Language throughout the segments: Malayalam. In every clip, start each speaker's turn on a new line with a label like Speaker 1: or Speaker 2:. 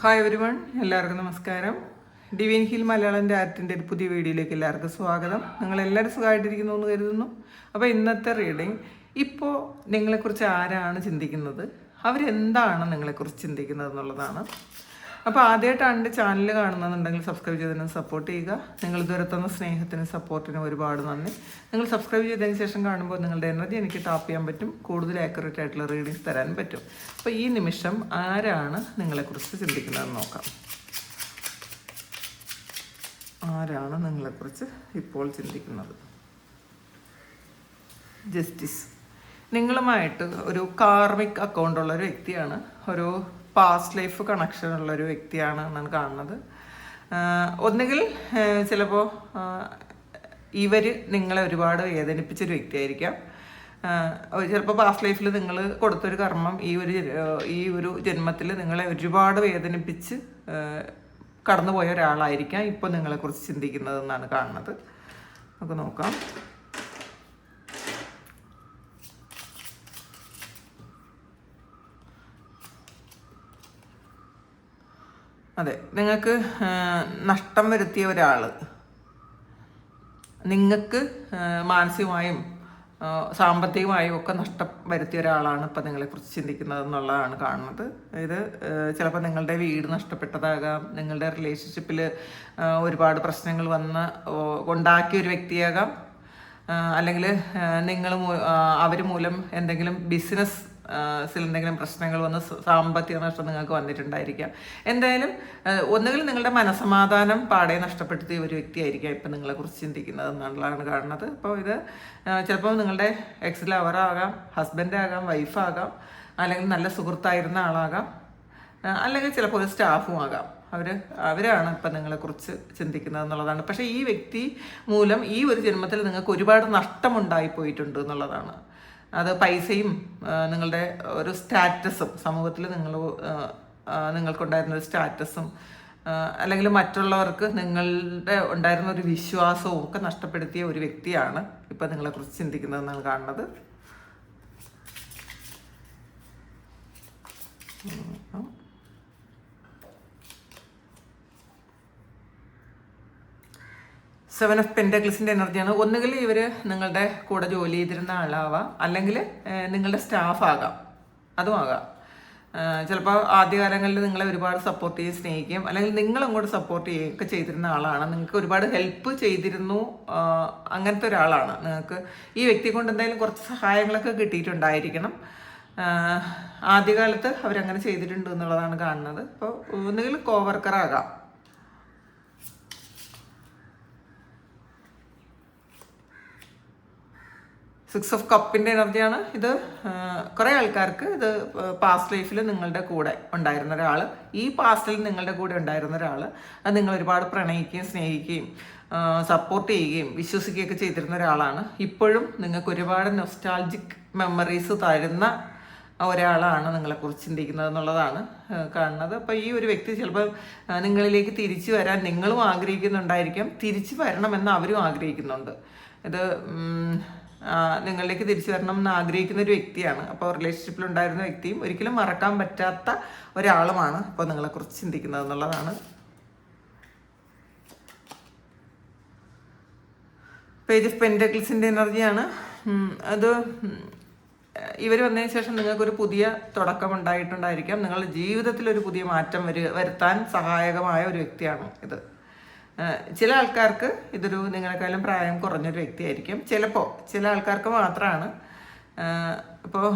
Speaker 1: ഹായ് എവരിവൺ, എല്ലാവർക്കും നമസ്കാരം. ഡിവൈൻ ഹീൽ മലയാളം ആർട്ടിൻ്റെ ഒരു പുതിയ വീഡിയോയിലേക്ക് എല്ലാവർക്കും സ്വാഗതം. നിങ്ങളെല്ലാവരും സുഖമായിട്ടിരിക്കുന്നു എന്ന് കരുതുന്നു. അപ്പോൾ ഇന്നത്തെ റീഡിങ്, ഇപ്പോൾ നിങ്ങളെക്കുറിച്ച് ആരാണ് ചിന്തിക്കുന്നത്, അവരെന്താണ് നിങ്ങളെക്കുറിച്ച് ചിന്തിക്കുന്നത് എന്നുള്ളതാണ്. അപ്പോൾ ആദ്യമായിട്ടാണ് എൻ്റെ ചാനൽ കാണുന്നതെന്നുണ്ടെങ്കിൽ സബ്സ്ക്രൈബ് ചെയ്തതിന് സപ്പോർട്ട് ചെയ്യുക. നിങ്ങൾ ഇതുവരെ തന്ന സ്നേഹത്തിനും സപ്പോർട്ടിനും ഒരുപാട് നന്ദി. നിങ്ങൾ സബ്സ്ക്രൈബ് ചെയ്തതിന് ശേഷം കാണുമ്പോൾ നിങ്ങളുടെ എനർജി എനിക്ക് ടാപ്പ് ചെയ്യാൻ പറ്റും, കൂടുതൽ ആക്യുറേറ്റ് ആയിട്ടുള്ള റീഡിങ്സ് തരാൻ പറ്റും. അപ്പോൾ ഈ നിമിഷം ആരാണ് നിങ്ങളെക്കുറിച്ച് ചിന്തിക്കുന്നതെന്ന് നോക്കാം. ആരാണ് നിങ്ങളെക്കുറിച്ച് ഇപ്പോൾ ചിന്തിക്കുന്നത്? ജസ്റ്റിസ്. നിങ്ങളുമായിട്ട് ഒരു കാർമിക് അക്കൗണ്ടുള്ള ഒരു വ്യക്തിയാണ്, ഒരു പാസ്റ്റ് ലൈഫ് കണക്ഷൻ ഉള്ളൊരു വ്യക്തിയാണ് എന്നാണ് കാണുന്നത്. ഒന്നുകിൽ ചിലപ്പോൾ ഇവർ നിങ്ങളെ ഒരുപാട് വേദനിപ്പിച്ചൊരു വ്യക്തിയായിരിക്കാം. ചിലപ്പോൾ പാസ്റ്റ് ലൈഫിൽ നിങ്ങൾ കൊടുത്തൊരു കർമ്മം ഈ ഒരു ജന്മത്തിൽ നിങ്ങളെ ഒരുപാട് വേദനിപ്പിച്ച് കടന്നുപോയ ഒരാളായിരിക്കാം ഇപ്പോൾ നിങ്ങളെക്കുറിച്ച് ചിന്തിക്കുന്നതെന്നാണ് കാണുന്നത്. നമുക്ക് നോക്കാം. അതെ, നിങ്ങൾക്ക് നഷ്ടം വരുത്തിയ ഒരാൾ, നിങ്ങൾക്ക് മാനസികമായും സാമ്പത്തികമായും ഒക്കെ നഷ്ടം വരുത്തിയ ഒരാളാണ് ഇപ്പം നിങ്ങളെക്കുറിച്ച് ചിന്തിക്കുന്നത് എന്നുള്ളതാണ് കാണുന്നത്. ഇത് ചിലപ്പോൾ നിങ്ങളുടെ വീട് നഷ്ടപ്പെട്ടതാകാം, നിങ്ങളുടെ റിലേഷൻഷിപ്പിൽ ഒരുപാട് പ്രശ്നങ്ങൾ ഉണ്ടാക്കിയ ഒരു വ്യക്തിയാകാം, അല്ലെങ്കിൽ അവർ മൂലം എന്തെങ്കിലും എന്തെങ്കിലും പ്രശ്നങ്ങൾ വന്ന് സാമ്പത്തിക നഷ്ടം നിങ്ങൾക്ക് വന്നിട്ടുണ്ടായിരിക്കാം. എന്തായാലും ഒന്നുകിൽ നിങ്ങളുടെ മനസമാധാനം പാടെ നഷ്ടപ്പെടുത്തിയ ഒരു വ്യക്തിയായിരിക്കാം ഇപ്പം നിങ്ങളെക്കുറിച്ച് ചിന്തിക്കുന്നത് എന്നുള്ളതാണ് കാണുന്നത്. അപ്പോൾ ഇത് ചിലപ്പോൾ നിങ്ങളുടെ എക്സ് ലവറാകാം, ഹസ്ബൻഡാകാം, വൈഫാകാം, അല്ലെങ്കിൽ നല്ല സുഹൃത്തായിരുന്ന ആളാകാം, അല്ലെങ്കിൽ ചിലപ്പോൾ ഒരു സ്റ്റാഫും ആകാം. അവരാണ് ഇപ്പം നിങ്ങളെക്കുറിച്ച് ചിന്തിക്കുന്നത് എന്നുള്ളതാണ്. പക്ഷേ ഈ വ്യക്തി മൂലം ഈ ഒരു ജന്മത്തിൽ നിങ്ങൾക്ക് ഒരുപാട് നഷ്ടമുണ്ടായി പോയിട്ടുണ്ട് എന്നുള്ളതാണ്. അത് പൈസയും നിങ്ങളുടെ ഒരു സ്റ്റാറ്റസും, സമൂഹത്തിൽ നിങ്ങൾക്കുണ്ടായിരുന്ന ഒരു സ്റ്റാറ്റസും, അല്ലെങ്കിൽ മറ്റുള്ളവർക്ക് നിങ്ങളുടെ ഉണ്ടായിരുന്ന ഒരു വിശ്വാസവും ഒക്കെ നഷ്ടപ്പെടുത്തിയ ഒരു വ്യക്തിയാണ് ഇപ്പം നിങ്ങളെക്കുറിച്ച് ചിന്തിക്കുന്നതെന്നാണ് കാണുന്നത്. സെവൻ ഓഫ് പെൻറ്റക്കിൾസിൻ്റെ എനർജിയാണ്. ഒന്നുകിൽ ഇവർ നിങ്ങളുടെ കൂടെ ജോലി ചെയ്തിരുന്ന ആളാവാം, അല്ലെങ്കിൽ നിങ്ങളുടെ സ്റ്റാഫ് ആകാം, അതും ആകാം. ചിലപ്പോൾ ആദ്യകാലങ്ങളിൽ നിങ്ങളെ ഒരുപാട് സപ്പോർട്ട് ചെയ്യും, സ്നേഹിക്കും, അല്ലെങ്കിൽ നിങ്ങളങ്ങോട്ട് സപ്പോർട്ട് ചെയ്യുകയൊക്കെ ചെയ്തിരുന്ന ആളാണ്. നിങ്ങൾക്ക് ഒരുപാട് ഹെൽപ്പ് ചെയ്തിരുന്നു, അങ്ങനത്തെ ഒരാളാണ്. നിങ്ങൾക്ക് ഈ വ്യക്തി കൊണ്ട് എന്തായാലും കുറച്ച് സഹായങ്ങളൊക്കെ കിട്ടിയിട്ടുണ്ടായിരിക്കണം. ആദ്യകാലത്ത് അവരങ്ങനെ ചെയ്തിട്ടുണ്ട് എന്നുള്ളതാണ് കാണുന്നത്. അപ്പോൾ ഒന്നുകിൽ കോവർക്കറാകാം. സിക്സ് ഓഫ് കപ്പിൻ്റെ എനർജിയാണ് ഇത്. കുറേ ആൾക്കാർക്ക് ഇത് പാസ്റ്റ് ലൈഫിൽ നിങ്ങളുടെ കൂടെ ഉണ്ടായിരുന്ന ഒരാൾ, ഈ പാസ്റ്റിൽ നിങ്ങളുടെ കൂടെ ഉണ്ടായിരുന്ന ഒരാൾ, അത് നിങ്ങൾ ഒരുപാട് പ്രണയിക്കുകയും സ്നേഹിക്കുകയും സപ്പോർട്ട് ചെയ്യുകയും വിശ്വസിക്കുകയൊക്കെ ചെയ്തിരുന്ന ഒരാളാണ്. ഇപ്പോഴും നിങ്ങൾക്ക് ഒരുപാട് നൊസ്റ്റാൾജിക് മെമ്മറീസ് തരുന്ന ഒരാളാണ് നിങ്ങളെക്കുറിച്ച് ചിന്തിക്കുന്നത് എന്നുള്ളതാണ് കാണുന്നത്. അപ്പോൾ ഈ ഒരു വ്യക്തി ചിലപ്പോൾ നിങ്ങളിലേക്ക് തിരിച്ചു വരാൻ നിങ്ങളും ആഗ്രഹിക്കുന്നുണ്ടായിരിക്കാം, തിരിച്ചു വരണമെന്ന് അവരും ആഗ്രഹിക്കുന്നുണ്ട്. ഇത് നിങ്ങളിലേക്ക് തിരിച്ചു വരണം എന്ന് ആഗ്രഹിക്കുന്ന ഒരു വ്യക്തിയാണ്. അപ്പോൾ റിലേഷൻഷിപ്പിലുണ്ടായിരുന്ന വ്യക്തിയും ഒരിക്കലും മറക്കാൻ പറ്റാത്ത ഒരാളുമാണ് ഇപ്പോൾ നിങ്ങളെക്കുറിച്ച് ചിന്തിക്കുന്നത് എന്നുള്ളതാണ്. പേജ് ഓഫ് പെൻറ്റക്കിൾസിൻ്റെ എനർജിയാണ്. അത് ഇവർ വന്നതിന് ശേഷം നിങ്ങൾക്കൊരു പുതിയ തുടക്കം ഉണ്ടായിട്ടുണ്ടായിരിക്കാം. നിങ്ങളുടെ ജീവിതത്തിൽ ഒരു പുതിയ മാറ്റം വരുത്താൻ സഹായകമായ ഒരു വ്യക്തിയാണ് ഇത്. ചില ആൾക്കാർക്ക് ഇതൊരു നിങ്ങളെക്കാളും പ്രായം കുറഞ്ഞൊരു വ്യക്തിയായിരിക്കും. ചില ആൾക്കാർക്ക് മാത്രമാണ്. അപ്പോൾ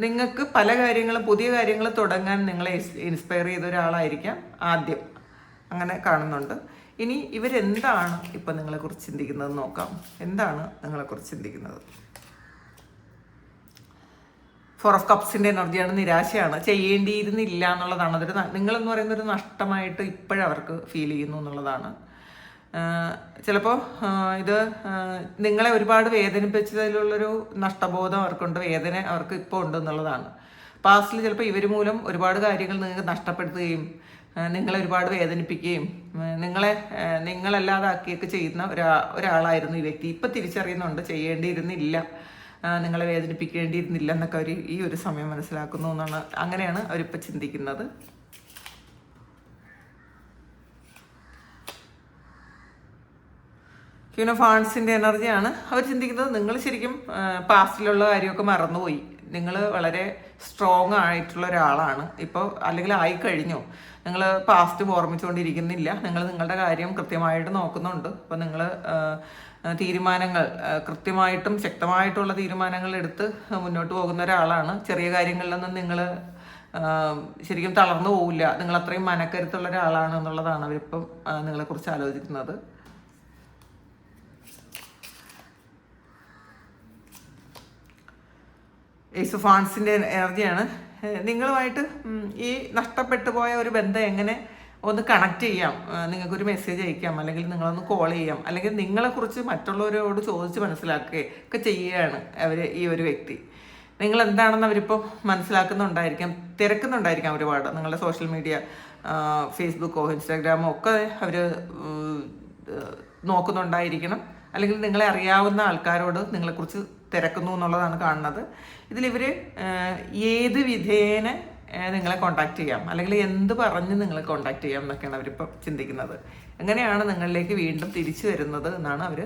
Speaker 1: നിങ്ങൾക്ക് പല കാര്യങ്ങളും, പുതിയ കാര്യങ്ങൾ തുടങ്ങാൻ നിങ്ങളെ ഇൻസ്പയർ ചെയ്ത ഒരാളായിരിക്കാം ആദ്യം, അങ്ങനെ കാണുന്നുണ്ട്. ഇനി ഇവരെന്താണ് ഇപ്പം നിങ്ങളെക്കുറിച്ച് ചിന്തിക്കുന്നത് നോക്കാം. എന്താണ് നിങ്ങളെക്കുറിച്ച് ചിന്തിക്കുന്നത്? ഫോർ ഓഫ് കപ്സിൻ്റെ എനർജിയാണ്. നിരാശയാണ്, ചെയ്യേണ്ടിയിരുന്നില്ല എന്നുള്ളതാണ്. അതൊരു നിങ്ങളെന്ന് പറയുന്ന ഒരു നഷ്ടമായിട്ട് ഇപ്പോഴവർക്ക് ഫീൽ ചെയ്യുന്നു എന്നുള്ളതാണ്. ചിലപ്പോൾ ഇത് നിങ്ങളെ ഒരുപാട് വേദനിപ്പിച്ചതിലുള്ളൊരു നഷ്ടബോധം അവർക്കുണ്ട്, വേദന അവർക്ക് ഇപ്പോൾ ഉണ്ട് എന്നുള്ളതാണ്. പാസ്റ്റിൽ ചിലപ്പോൾ ഇവർ മൂലം ഒരുപാട് കാര്യങ്ങൾ നിങ്ങൾക്ക് നഷ്ടപ്പെടുത്തുകയും നിങ്ങളെ ഒരുപാട് വേദനിപ്പിക്കുകയും നിങ്ങളല്ലാതാക്കിയൊക്കെ ചെയ്യുന്ന ഒരാളായിരുന്നു ഈ വ്യക്തി. ഇപ്പം തിരിച്ചറിയുന്നുണ്ട് ചെയ്യേണ്ടിയിരുന്നില്ല, നിങ്ങളെ വേദനിപ്പിക്കേണ്ടിയിരുന്നില്ല എന്നൊക്കെ അവർ ഈ ഒരു സമയം മനസ്സിലാക്കുന്നു എന്നാണ്. അങ്ങനെയാണ് അവരിപ്പോൾ ചിന്തിക്കുന്നത്. ക്യൂൻ ഓഫ് വാൺസിൻ്റെ എനർജിയാണ്. അവർ ചിന്തിക്കുന്നത് നിങ്ങൾ ശരിക്കും പാസ്റ്റിലുള്ള കാര്യമൊക്കെ മറന്നുപോയി, നിങ്ങൾ വളരെ സ്ട്രോങ് ആയിട്ടുള്ള ഒരാളാണ് ഇപ്പോൾ, അല്ലെങ്കിൽ ആയി കഴിഞ്ഞു. നിങ്ങൾ പാസ്റ്റ് ഓർമ്മിച്ചുകൊണ്ടിരിക്കുന്നില്ല, നിങ്ങൾ നിങ്ങളുടെ കാര്യം കൃത്യമായിട്ട് നോക്കുന്നുണ്ട്. അപ്പോൾ നിങ്ങൾ തീരുമാനങ്ങൾ കൃത്യമായിട്ടും ശക്തമായിട്ടുള്ള തീരുമാനങ്ങൾ എടുത്ത് മുന്നോട്ട് പോകുന്ന ഒരാളാണ്. ചെറിയ കാര്യങ്ങളിലൊന്നും നിങ്ങൾ ശരിക്കും തളർന്നു പോവില്ല, നിങ്ങൾ അത്രയും മനക്കരുത്തുള്ള ഒരാളാണ് എന്നുള്ളതാണ് അവരിപ്പം നിങ്ങളെക്കുറിച്ച് ആലോചിക്കുന്നത്. ഏസ് ഓഫ് വാൺസിൻ്റെ എനർജിയാണ്. നിങ്ങളുമായിട്ട് ഈ നഷ്ടപ്പെട്ടു പോയ ഒരു ബന്ധം എങ്ങനെ ഒന്ന് കണക്ട് ചെയ്യാം, നിങ്ങൾക്കൊരു മെസ്സേജ് അയക്കാം, അല്ലെങ്കിൽ നിങ്ങളൊന്ന് കോൾ ചെയ്യാം, അല്ലെങ്കിൽ നിങ്ങളെക്കുറിച്ച് മറ്റുള്ളവരോട് ചോദിച്ച് മനസ്സിലാക്കുകയൊക്കെ ചെയ്യുകയാണ് ഈ ഒരു വ്യക്തി. നിങ്ങൾ എന്താണെന്ന് അവരിപ്പോൾ മനസ്സിലാക്കുന്നുണ്ടായിരിക്കാം, തിരക്കുന്നുണ്ടായിരിക്കാം ഒരുപാട്. നിങ്ങളുടെ സോഷ്യൽ മീഡിയ, ഫേസ്ബുക്കോ ഇൻസ്റ്റാഗ്രാമോ ഒക്കെ അവർ നോക്കുന്നുണ്ടായിരിക്കണം, അല്ലെങ്കിൽ നിങ്ങളെ അറിയാവുന്ന ആൾക്കാരോട് നിങ്ങളെക്കുറിച്ച് തിരക്കുന്നു എന്നുള്ളതാണ് കാണുന്നത്. ഇതിലിവർ ഏത് വിധേന നിങ്ങളെ കോണ്ടാക്ട് ചെയ്യാം, അല്ലെങ്കിൽ എന്ത് പറഞ്ഞ് നിങ്ങളെ കോണ്ടാക്ട് ചെയ്യാം എന്നൊക്കെയാണ് അവരിപ്പോൾ ചിന്തിക്കുന്നത്. എങ്ങനെയാണ് നിങ്ങളിലേക്ക് വീണ്ടും തിരിച്ചു വരുന്നത് എന്നാണ് അവർ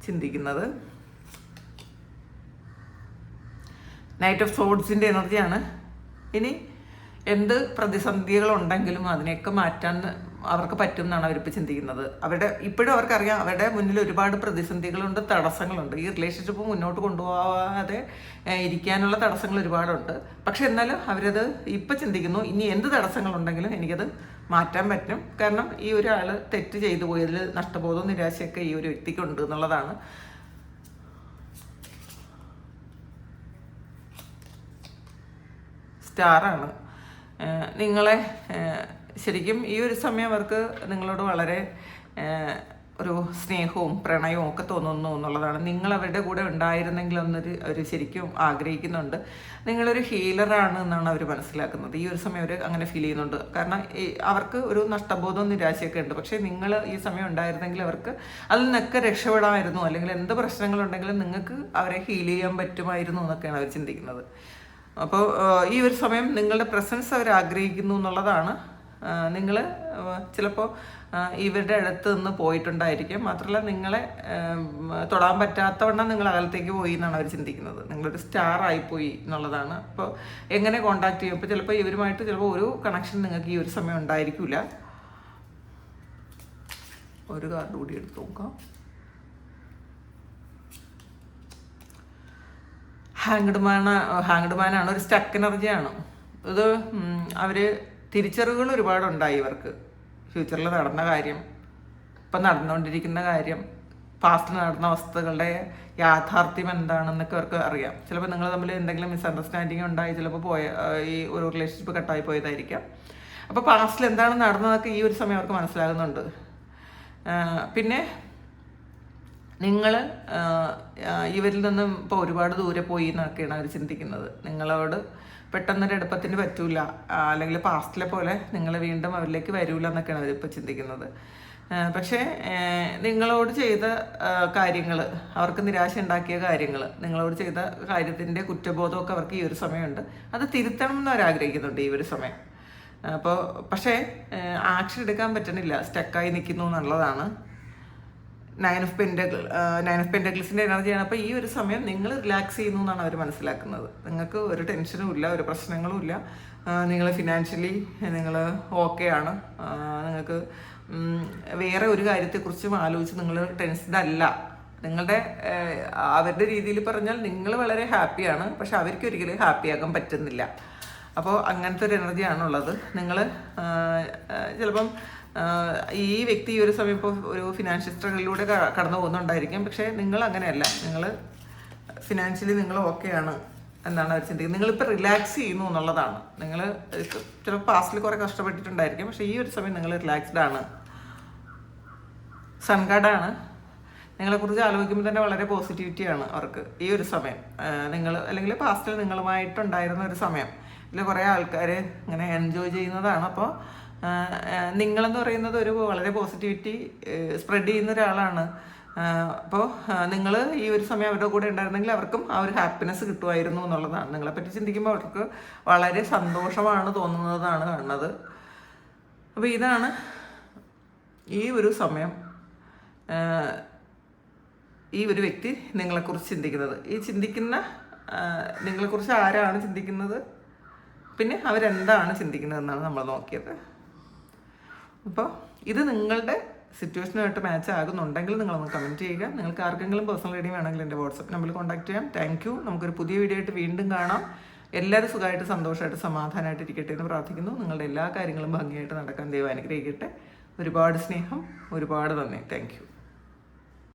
Speaker 1: ചിന്തിക്കുന്നത്. നൈറ്റ് ഓഫ് സോഡ്സിൻ്റെ എനർജിയാണ്. ഇനി എന്ത് പ്രതിസന്ധികളുണ്ടെങ്കിലും അതിനെയൊക്കെ മാറ്റാൻ അവർക്ക് പറ്റും എന്നാണ് അവരിപ്പോൾ ചിന്തിക്കുന്നത്. ഇപ്പോഴും അവർക്കറിയാം അവരുടെ മുന്നിൽ ഒരുപാട് പ്രതിസന്ധികളുണ്ട്, തടസ്സങ്ങളുണ്ട്. ഈ റിലേഷൻഷിപ്പ് മുന്നോട്ട് കൊണ്ടുപോകാതെ ഇരിക്കാനുള്ള തടസ്സങ്ങൾ ഒരുപാടുണ്ട്. പക്ഷെ എന്നാലും അവരത് ഇപ്പം ചിന്തിക്കുന്നു, ഇനി എന്ത് തടസ്സങ്ങളുണ്ടെങ്കിലും എനിക്കത് മാറ്റാൻ പറ്റും. കാരണം ഈ ഒരാൾ തെറ്റ് ചെയ്തു പോയതിൽ നഷ്ടബോധവും നിരാശയൊക്കെ ഈ ഒരു വ്യക്തിക്കുണ്ട് എന്നുള്ളതാണ്. സ്റ്റാറാണ്. നിങ്ങളെ ശരിക്കും ഈ ഒരു സമയം അവർക്ക് നിങ്ങളോട് വളരെ ഒരു സ്നേഹവും പ്രണയവും ഒക്കെ തോന്നുന്നു എന്നുള്ളതാണ്. നിങ്ങൾ അവരുടെ കൂടെ ഉണ്ടായിരുന്നെങ്കിൽ എന്നൊരു അവർ ശരിക്കും ആഗ്രഹിക്കുന്നുണ്ട്. നിങ്ങളൊരു ഹീലറാണ് എന്നാണ് അവർ മനസ്സിലാക്കുന്നത്. ഈ ഒരു സമയം അവർ അങ്ങനെ ഫീൽ ചെയ്യുന്നുണ്ട്. കാരണം അവർക്ക് ഒരു നഷ്ടബോധവും നിരാശയൊക്കെ ഉണ്ട്. പക്ഷേ നിങ്ങൾ ഈ സമയം ഉണ്ടായിരുന്നെങ്കിൽ അവർക്ക് അതിൽ നിന്നൊക്കെ രക്ഷപ്പെടാമായിരുന്നു, അല്ലെങ്കിൽ എന്ത് പ്രശ്നങ്ങളുണ്ടെങ്കിലും നിങ്ങൾക്ക് അവരെ ഹീൽ ചെയ്യാൻ പറ്റുമായിരുന്നു എന്നൊക്കെയാണ് അവർ ചിന്തിക്കുന്നത്. അപ്പോൾ ഈ ഒരു സമയം നിങ്ങളുടെ പ്രസൻസ് അവർ ആഗ്രഹിക്കുന്നു എന്നുള്ളതാണ്. നിങ്ങൾ ചിലപ്പോൾ ഇവരുടെ അടുത്ത് നിന്ന് പോയിട്ടുണ്ടായിരിക്കും. മാത്രമല്ല നിങ്ങളെ തൊടാൻ പറ്റാത്തവണ്ണം നിങ്ങൾ അകലത്തേക്ക് പോയി എന്നാണ് അവർ ചിന്തിക്കുന്നത്. നിങ്ങളൊരു സ്റ്റാർ ആയിപ്പോയി എന്നുള്ളതാണ്. അപ്പോൾ എങ്ങനെ കോണ്ടാക്ട് ചെയ്യും? അപ്പോൾ ചിലപ്പോൾ ഇവരുമായിട്ട് ചിലപ്പോൾ ഒരു കണക്ഷൻ നിങ്ങൾക്ക് ഈ ഒരു സമയം ഉണ്ടായിരിക്കില്ല. ഒരു കാർഡ് കൂടി എടുത്ത് നോക്കാം. ഹാങ്ഡ് മാനാണ്. ഒരു സ്റ്റക്ക് എനർജിയാണ് ഇത്. അവർ തിരിച്ചറിവുകൾ ഒരുപാടുണ്ടായി ഇവർക്ക്. ഫ്യൂച്ചറിൽ നടന്ന കാര്യം, ഇപ്പം നടന്നുകൊണ്ടിരിക്കുന്ന കാര്യം, പാസ്റ്റ് നടന്ന അവസ്ഥകളുടെ യാഥാർത്ഥ്യം എന്താണെന്നൊക്കെ അവർക്ക് അറിയാം. ചിലപ്പോൾ നിങ്ങൾ തമ്മിൽ എന്തെങ്കിലും മിസ്അണ്ടർസ്റ്റാൻഡിങ് ഉണ്ടായി, ചിലപ്പോൾ ഈ ഒരു റിലേഷൻഷിപ്പ് കട്ടായി പോയതായിരിക്കാം. അപ്പോൾ പാസ്റ്റിൽ എന്താണ് നടന്നതൊക്കെ ഈ ഒരു സമയം അവർക്ക് മനസ്സിലാകുന്നുണ്ട്. പിന്നെ നിങ്ങൾ ഇവരിൽ നിന്നും ഇപ്പോൾ ഒരുപാട് ദൂരെ പോയി എന്നൊക്കെയാണ് അവർ ചിന്തിക്കുന്നത്. നിങ്ങളോട് പെട്ടെന്നൊരു അടുപ്പത്തിന് പറ്റൂല, അല്ലെങ്കിൽ പാസ്റ്റിലെ പോലെ നിങ്ങൾ വീണ്ടും അവരിലേക്ക് വരൂല എന്നൊക്കെയാണ് അവരിപ്പോൾ ചിന്തിക്കുന്നത്. പക്ഷേ നിങ്ങളോട് ചെയ്ത കാര്യങ്ങൾ, അവർക്ക് നിരാശ ഉണ്ടാക്കിയ കാര്യങ്ങൾ, നിങ്ങളോട് ചെയ്ത കാര്യത്തിൻ്റെ കുറ്റബോധമൊക്കെ അവർക്ക് ഈ ഒരു സമയമുണ്ട്. അത് തിരുത്തണം എന്ന് അവരാഗ്രഹിക്കുന്നുണ്ട് ഈ ഒരു സമയം. അപ്പോൾ പക്ഷേ ആക്ഷൻ എടുക്കാൻ പറ്റുന്നില്ല, സ്റ്റക്കായി നിൽക്കുന്നു എന്നുള്ളതാണ്. നയൻ ഓഫ് പെൻറ്റക്കിൾസിൻ്റെ എനർജിയാണ്. അപ്പോൾ ഈ ഒരു സമയം നിങ്ങൾ റിലാക്സ് ചെയ്യുന്നു എന്നാണ് അവർ മനസ്സിലാക്കുന്നത്. നിങ്ങൾക്ക് ഒരു ടെൻഷനും ഇല്ല, ഒരു പ്രശ്നങ്ങളും ഇല്ല. നിങ്ങൾ ഫിനാൻഷ്യലി നിങ്ങൾ ഓക്കെ ആണ്. നിങ്ങൾക്ക് വേറെ ഒരു കാര്യത്തെക്കുറിച്ചും ആലോചിച്ച് നിങ്ങൾ ടെൻസ്ഡ് അല്ല. നിങ്ങളുടെ അവരുടെ രീതിയിൽ പറഞ്ഞാൽ നിങ്ങൾ വളരെ ഹാപ്പിയാണ്, പക്ഷെ അവർക്ക് ഒരിക്കലും ഹാപ്പിയാക്കാൻ പറ്റുന്നില്ല. അപ്പോൾ അങ്ങനത്തെ ഒരു എനർജിയാണുള്ളത്. നിങ്ങൾ ചിലപ്പം ഈ വ്യക്തി ഈ ഒരു സമയം ഇപ്പോൾ ഒരു ഫിനാൻഷ്യൽ സ്ട്രഗിളിലൂടെ കടന്നു പോകുന്നുണ്ടായിരിക്കും. പക്ഷേ നിങ്ങൾ അങ്ങനെയല്ല, നിങ്ങൾ ഫിനാൻഷ്യലി നിങ്ങൾ ഓക്കെയാണ് എന്നാണ് അവർ ചിന്തിക്കുന്നത്. നിങ്ങളിപ്പോൾ റിലാക്സ് ചെയ്യുന്നു എന്നുള്ളതാണ്. നിങ്ങൾ ചിലപ്പോൾ പാസ്റ്റിൽ കുറേ കഷ്ടപ്പെട്ടിട്ടുണ്ടായിരിക്കും, പക്ഷേ ഈ ഒരു സമയം നിങ്ങൾ റിലാക്സ്ഡ് ആണ്. സൺകാർഡാണ്. നിങ്ങളെക്കുറിച്ച് ആലോചിക്കുമ്പോൾ തന്നെ വളരെ പോസിറ്റിവിറ്റിയാണ് അവർക്ക് ഈ ഒരു സമയം. നിങ്ങൾ അല്ലെങ്കിൽ പാസ്റ്റിൽ നിങ്ങളുമായിട്ടുണ്ടായിരുന്ന ഒരു സമയം ഇതിൽ കുറേ ആൾക്കാർ ഇങ്ങനെ എൻജോയ് ചെയ്യുന്നതാണ്. അപ്പോൾ നിങ്ങളെന്ന് പറയുന്നത് ഒരു വളരെ പോസിറ്റിവിറ്റി സ്പ്രെഡ് ചെയ്യുന്ന ഒരാളാണ്. അപ്പോൾ നിങ്ങൾ ഈ ഒരു സമയം അവരുടെ കൂടെ ഉണ്ടായിരുന്നെങ്കിൽ അവർക്കും ആ ഒരു ഹാപ്പിനെസ് കിട്ടുമായിരുന്നു എന്നുള്ളതാണ്. നിങ്ങളെപ്പറ്റി ചിന്തിക്കുമ്പോൾ അവർക്ക് വളരെ സന്തോഷമാണ് തോന്നുന്നതാണ് കാണുന്നത്. അപ്പോൾ ഇതാണ് ഈ ഒരു സമയം. ഈ ഒരു വ്യക്തി നിങ്ങളെക്കുറിച്ച് ചിന്തിക്കുന്നത്. ഈ ചിന്തിക്കുന്ന നിങ്ങളെക്കുറിച്ച് ആരാണ് ചിന്തിക്കുന്നത്, പിന്നെ അവരെന്താണ് ചിന്തിക്കുന്നതെന്നാണ് നമ്മൾ നോക്കിയത്. അപ്പോൾ ഇത് നിങ്ങളുടെ സിറ്റുവേഷനുമായിട്ട് മാച്ച് ആകുന്നുണ്ടെങ്കിൽ നിങ്ങളൊന്ന് കമൻറ്റ് ചെയ്യുക. നിങ്ങൾക്ക് ആർക്കെങ്കിലും പേഴ്സണൽ റീഡിംഗ് വേണമെങ്കിൽ എൻ്റെ വാട്സപ്പ് നമ്പറിൽ കോൺടാക്ട് ചെയ്യാം. Thank you. നമുക്കൊരു പുതിയ വീഡിയോ ആയിട്ട് വീണ്ടും കാണാം. എല്ലാവരും സുഖമായിട്ട് സന്തോഷമായിട്ട് സമാധാനമായിട്ട് ഇരിക്കട്ടെ എന്ന് പ്രാർത്ഥിക്കുന്നു. നിങ്ങളുടെ എല്ലാ കാര്യങ്ങളും ഭംഗിയായിട്ട് നടക്കാൻ ദൈവം അനുഗ്രഹിക്കട്ടെ. ഒരുപാട് സ്നേഹം, ഒരുപാട് നന്ദി. Thank you.